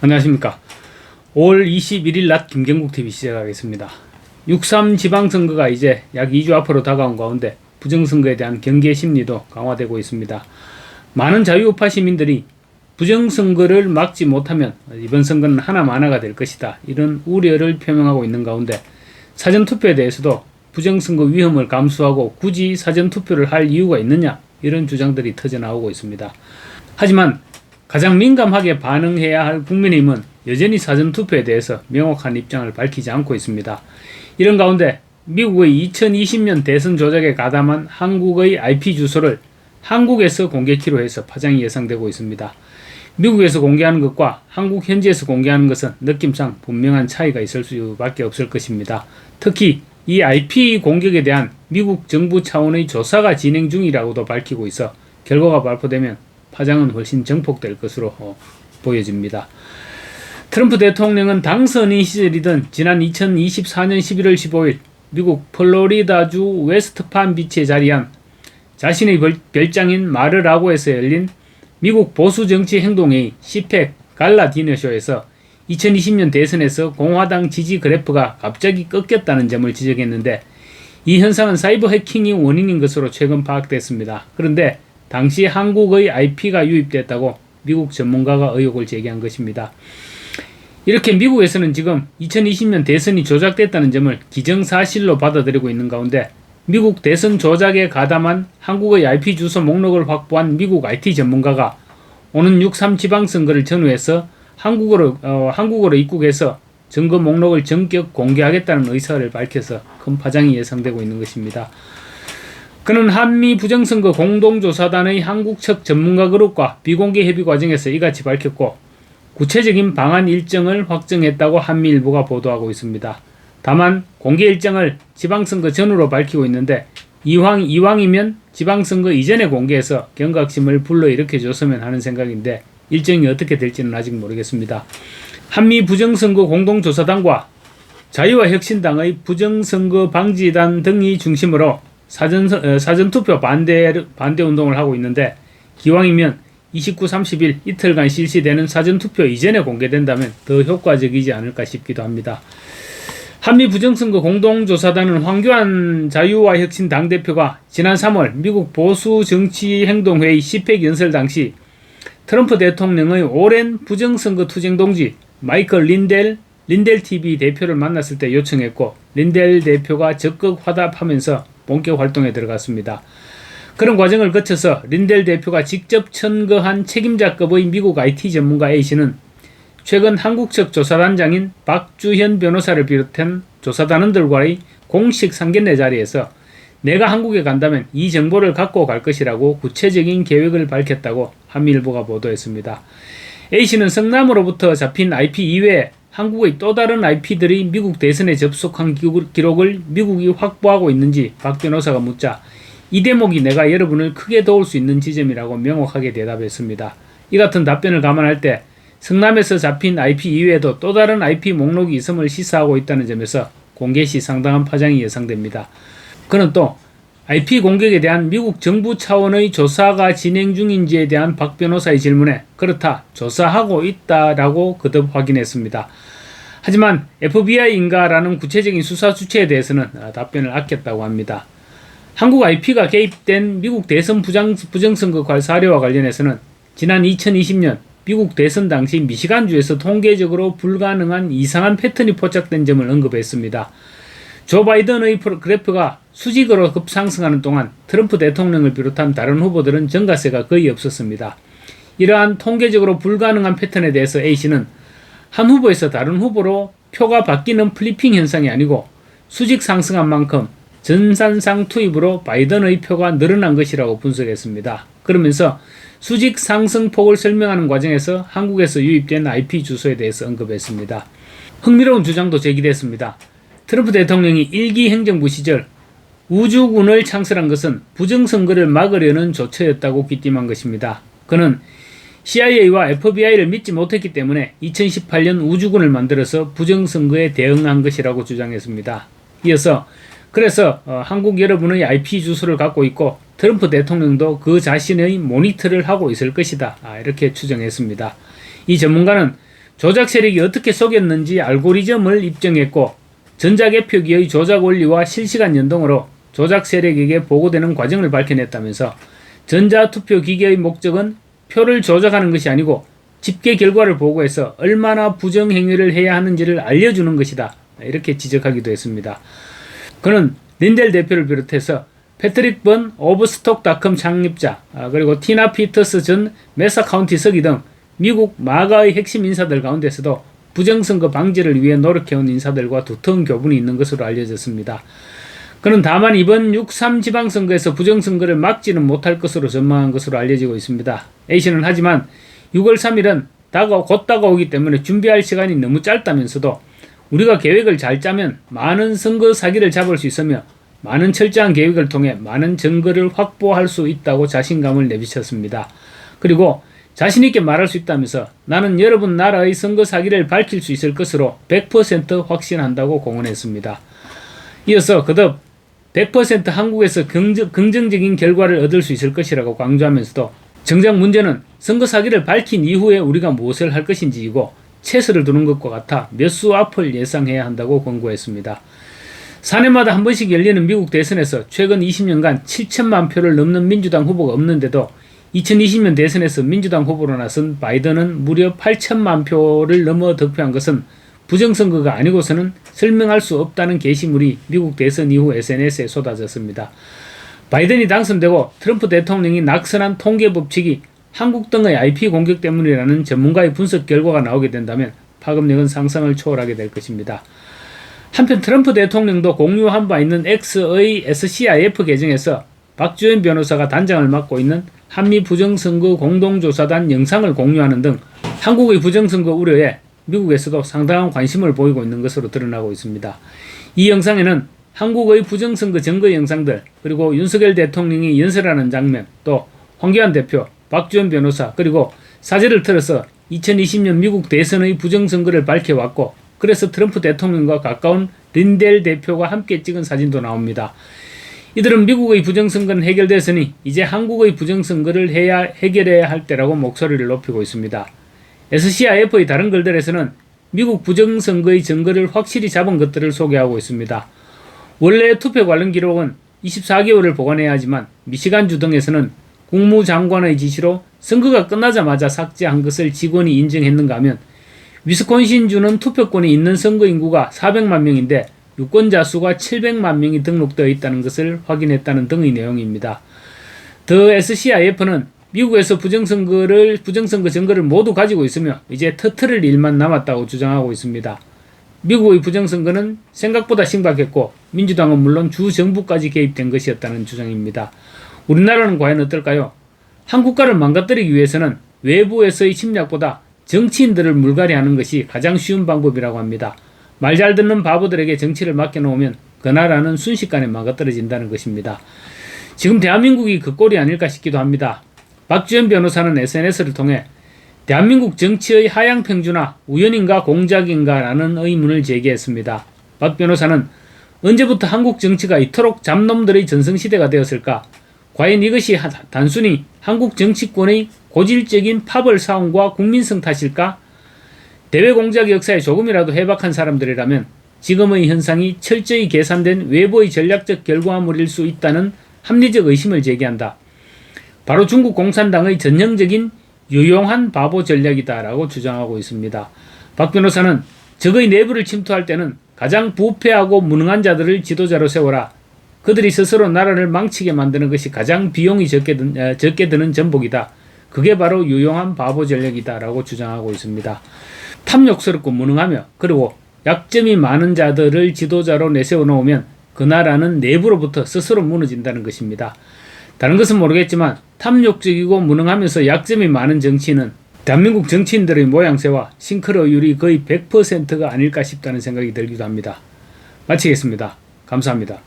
안녕하십니까. 5월 21일 낮 김경국TV 시작하겠습니다. 6.3 지방선거가 이제 약 2주 앞으로 다가온 가운데 부정선거에 대한 경계 심리도 강화되고 있습니다. 많은 자유우파 시민들이 부정선거를 막지 못하면 이번 선거는 하나만화가 될 것이다, 이런 우려를 표명하고 있는 가운데 사전투표에 대해서도 부정선거 위험을 감수하고 굳이 사전투표를 할 이유가 있느냐, 이런 주장들이 터져나오고 있습니다. 하지만 가장 민감하게 반응해야 할 국민의힘은 여전히 사전투표에 대해서 명확한 입장을 밝히지 않고 있습니다. 이런 가운데 미국의 2020년 대선 조작에 가담한 한국의 IP 주소를 한국에서 공개키로 해서 파장이 예상되고 있습니다. 미국에서 공개하는 것과 한국 현지에서 공개하는 것은 느낌상 분명한 차이가 있을 수밖에 없을 것입니다. 특히 이 IP 공격에 대한 미국 정부 차원의 조사가 진행 중이라고도 밝히고 있어 결과가 발표되면 파장은 훨씬 증폭될 것으로 보여집니다. 트럼프 대통령은 당선인 시절이던 지난 2024년 11월 15일 미국 플로리다주 웨스트팜비치에 자리한 자신의 별장인 마르라고에서 열린 미국 보수정치행동회의 시펙 갈라 디너쇼에서 2020년 대선에서 공화당 지지 그래프가 갑자기 꺾였다는 점을 지적했는데, 이 현상은 사이버 해킹이 원인인 것으로 최근 파악됐습니다. 그런데 당시 한국의 IP가 유입됐다고 미국 전문가가 의혹을 제기한 것입니다. 이렇게 미국에서는 지금 2020년 대선이 조작됐다는 점을 기정사실로 받아들이고 있는 가운데 미국 대선 조작에 가담한 한국의 IP 주소 목록을 확보한 미국 IT 전문가가 오는 6.3 지방선거를 전후해서 한국으로 입국해서 증거 목록을 전격 공개하겠다는 의사를 밝혀서 큰 파장이 예상되고 있는 것입니다. 그는 한미 부정선거 공동조사단의 한국 측 전문가 그룹과 비공개 협의 과정에서 이같이 밝혔고, 구체적인 방안 일정을 확정했다고 한미일보가 보도하고 있습니다. 다만 공개 일정을 지방선거 전후로 밝히고 있는데, 이왕이면 지방선거 이전에 공개해서 경각심을 불러일으켜줬으면 하는 생각인데 일정이 어떻게 될지는 아직 모르겠습니다. 한미 부정선거 공동조사단과 자유와 혁신당의 부정선거 방지단 등이 중심으로 사전투표 반대 운동을 하고 있는데, 기왕이면 29, 30일 이틀간 실시되는 사전투표 이전에 공개된다면 더 효과적이지 않을까 싶기도 합니다. 한미 부정선거 공동조사단은 황교안 자유와 혁신 당대표가 지난 3월 미국 보수정치행동회의 시펙 연설 당시 트럼프 대통령의 오랜 부정선거 투쟁 동지 마이클 린델 TV 대표를 만났을 때 요청했고, 린델 대표가 적극 화답하면서 본격 활동에 들어갔습니다. 그런 과정을 거쳐서 린델 대표가 직접 천거한 책임자급의 미국 IT 전문가 A씨는 최근 한국 측 조사단장인 박주현 변호사를 비롯한 조사단원들과의 공식 상견례 자리에서 내가 한국에 간다면 이 정보를 갖고 갈 것이라고 구체적인 계획을 밝혔다고 한미일보가 보도했습니다. A씨는 성남으로부터 잡힌 IP 이외에 한국의 또 다른 IP들이 미국 대선에 접속한 기록을 미국이 확보하고 있는지 박 변호사가 묻자, 이 대목이 내가 여러분을 크게 도울 수 있는 지점이라고 명확하게 대답했습니다. 이 같은 답변을 감안할 때 성남에서 잡힌 IP 이외에도 또 다른 IP 목록이 있음을 시사하고 있다는 점에서 공개 시 상당한 파장이 예상됩니다. 그는 또 IP 공격에 대한 미국 정부 차원의 조사가 진행 중인지에 대한 박 변호사의 질문에 그렇다, 조사하고 있다라고 거듭 확인했습니다. 하지만 FBI인가라는 구체적인 수사 주체에 대해서는 답변을 아꼈다고 합니다. 한국 IP가 개입된 미국 대선 부정선거 사례와 관련해서는 지난 2020년 미국 대선 당시 미시간주에서 통계적으로 불가능한 이상한 패턴이 포착된 점을 언급했습니다. 조 바이든의 그래프가 수직으로 급상승하는 동안 트럼프 대통령을 비롯한 다른 후보들은 증가세가 거의 없었습니다. 이러한 통계적으로 불가능한 패턴에 대해서 A씨는 한 후보에서 다른 후보로 표가 바뀌는 플리핑 현상이 아니고 수직 상승한 만큼 전산상 투입으로 바이든의 표가 늘어난 것이라고 분석했습니다. 그러면서 수직 상승폭을 설명하는 과정에서 한국에서 유입된 IP 주소에 대해서 언급했습니다. 흥미로운 주장도 제기됐습니다. 트럼프 대통령이 1기 행정부 시절 우주군을 창설한 것은 부정선거를 막으려는 조처였다고 귀띔한 것입니다. 그는 CIA와 FBI를 믿지 못했기 때문에 2018년 우주군을 만들어서 부정선거에 대응한 것이라고 주장했습니다. 이어서 그래서 한국 여러분의 IP 주소를 갖고 있고 트럼프 대통령도 그 자신의 모니터를 하고 있을 것이다, 이렇게 추정했습니다. 이 전문가는 조작 세력이 어떻게 속였는지 알고리즘을 입증했고 전자개표기의 조작 원리와 실시간 연동으로 조작 세력에게 보고되는 과정을 밝혀냈다면서 전자투표기계의 목적은 표를 조작하는 것이 아니고 집계 결과를 보고해서 얼마나 부정행위를 해야 하는지를 알려주는 것이다. 이렇게 지적하기도 했습니다. 그는 린델 대표를 비롯해서 패트릭 번 오버스톡닷컴 창립자 그리고 티나 피터스 전 메사 카운티 서기 등 미국 마가의 핵심 인사들 가운데서도 부정선거 방지를 위해 노력해온 인사들과 두터운 교분이 있는 것으로 알려졌습니다. 그는 다만 이번 6.3 지방선거에서 부정선거를 막지는 못할 것으로 전망한 것으로 알려지고 있습니다. A씨는 하지만 6월 3일은 곧 다가오기 때문에 준비할 시간이 너무 짧다면서도 우리가 계획을 잘 짜면 많은 선거 사기를 잡을 수 있으며 많은 철저한 계획을 통해 많은 증거를 확보할 수 있다고 자신감을 내비쳤습니다. 그리고 자신있게 말할 수 있다면서 나는 여러분 나라의 선거 사기를 밝힐 수 있을 것으로 100% 확신한다고 공언했습니다. 이어서 거듭 100% 한국에서 긍정적인 결과를 얻을 수 있을 것이라고 강조하면서도 정작 문제는 선거 사기를 밝힌 이후에 우리가 무엇을 할 것인지이고 체스를 두는 것과 같아 몇 수 앞을 예상해야 한다고 권고했습니다. 4년마다 한 번씩 열리는 미국 대선에서 최근 20년간 7천만 표를 넘는 민주당 후보가 없는데도 2020년 대선에서 민주당 후보로 나선 바이든은 무려 8천만 표를 넘어 득표한 것은 부정선거가 아니고서는 설명할 수 없다는 게시물이 미국 대선 이후 SNS에 쏟아졌습니다. 바이든이 당선되고 트럼프 대통령이 낙선한 통계 법칙이 한국 등의 IP 공격 때문이라는 전문가의 분석 결과가 나오게 된다면 파급력은 상상을 초월하게 될 것입니다. 한편 트럼프 대통령도 공유한 바 있는 X의 SCIF 계정에서 박주현 변호사가 단장을 맡고 있는 한미 부정선거 공동조사단 영상을 공유하는 등 한국의 부정선거 우려에 미국에서도 상당한 관심을 보이고 있는 것으로 드러나고 있습니다. 이 영상에는 한국의 부정선거 증거 영상들, 그리고 윤석열 대통령이 연설하는 장면, 또 황교안 대표, 박주현 변호사, 그리고 사제를 틀어서 2020년 미국 대선의 부정선거를 밝혀왔고, 그래서 트럼프 대통령과 가까운 린델 대표가 함께 찍은 사진도 나옵니다. 이들은 미국의 부정선거는 해결됐으니 이제 한국의 부정선거를 해결해야 할 때라고 목소리를 높이고 있습니다. SCIF의 다른 글들에서는 미국 부정선거의 증거를 확실히 잡은 것들을 소개하고 있습니다. 원래 투표 관련 기록은 24개월을 보관해야 하지만 미시간주 등에서는 국무장관의 지시로 선거가 끝나자마자 삭제한 것을 직원이 인정했는가 하면 위스콘신주는 투표권이 있는 선거 인구가 400만 명인데 유권자 수가 700만 명이 등록되어 있다는 것을 확인했다는 등의 내용입니다. 더 SCIF는 미국에서 부정선거 증거를 모두 가지고 있으며 이제 터트릴 일만 남았다고 주장하고 있습니다. 미국의 부정선거는 생각보다 심각했고 민주당은 물론 주정부까지 개입된 것이었다는 주장입니다. 우리나라는 과연 어떨까요? 한국가를 망가뜨리기 위해서는 외부에서의 침략보다 정치인들을 물갈이하는 것이 가장 쉬운 방법이라고 합니다. 말 잘 듣는 바보들에게 정치를 맡겨놓으면 그 나라는 순식간에 망가뜨려진다는 것입니다. 지금 대한민국이 그 꼴이 아닐까 싶기도 합니다. 박주현 변호사는 SNS를 통해 대한민국 정치의 하향평준화 우연인가 공작인가 라는 의문을 제기했습니다. 박 변호사는 언제부터 한국 정치가 이토록 잡놈들의 전성시대가 되었을까? 과연 이것이 단순히 한국 정치권의 고질적인 파벌 사원과 국민성 탓일까? 대외 공작 역사에 조금이라도 해박한 사람들이라면 지금의 현상이 철저히 계산된 외부의 전략적 결과물일 수 있다는 합리적 의심을 제기한다. 바로 중국 공산당의 전형적인 유용한 바보 전략이다라고 주장하고 있습니다. 박 변호사는 적의 내부를 침투할 때는 가장 부패하고 무능한 자들을 지도자로 세워라. 그들이 스스로 나라를 망치게 만드는 것이 가장 비용이 적게 드는 전복이다. 그게 바로 유용한 바보 전략이다라고 주장하고 있습니다. 탐욕스럽고 무능하며 그리고 약점이 많은 자들을 지도자로 내세워 놓으면 그 나라는 내부로부터 스스로 무너진다는 것입니다. 다른 것은 모르겠지만 탐욕적이고 무능하면서 약점이 많은 정치인은 대한민국 정치인들의 모양새와 싱크로율이 거의 100%가 아닐까 싶다는 생각이 들기도 합니다. 마치겠습니다. 감사합니다.